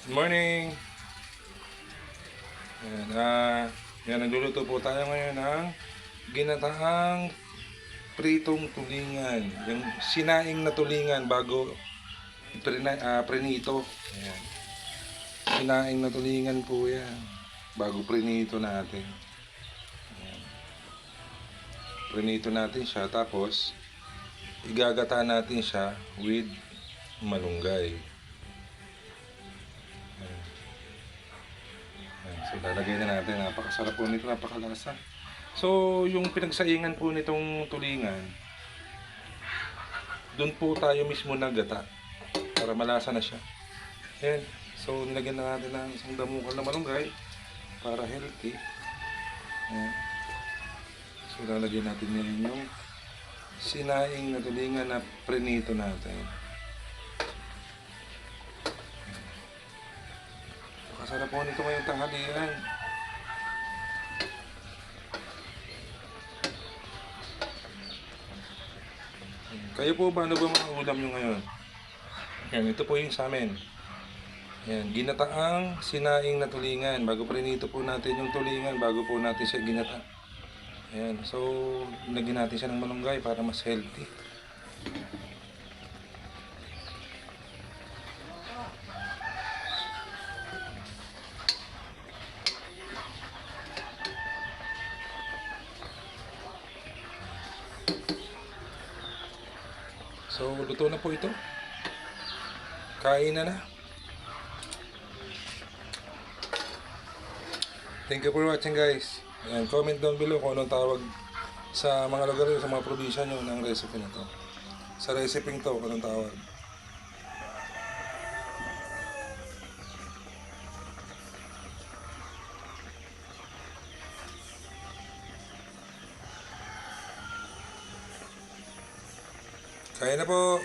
Morning! Nagluluto po tayo ngayon ng ginataang pritong tulingan. Yung sinaing na tulingan bago prinito. Ayan. Sinaing na tulingan po yan. Bago prinito natin. Ayan. Prinito natin siya. Tapos, igagata natin siya with malunggay. So lalagay na natin, napakasarap po nito, napakalasa. So yung pinagsaingan po nitong tulingan, doon po tayo mismo nagata para malasa na siya. Ayan. So nilagyan na natin ng isang damukal na malunggay para healthy. Ayan. So lalagyan natin ngayon yung sinaing na tulingan na prinito natin. Masarap po nito ngayong tanghalian. Kayo po ba, ano ba mga ulam nyo ngayon? Yan, ito po yung sa amin. Yan, ginataang sinaing na tulingan. Bago prinito po natin yung tulingan, bago po natin siya ginata. Yan, so lagyan natin siya ng malunggay para mas healthy. So, luto na po ito. Kain na. Thank you for watching, guys. And comment down below kung anong tawag sa mga lugar sa mga probinsya nyo ng recipe na to. Sa recipe to, anong tawag. Kain na po.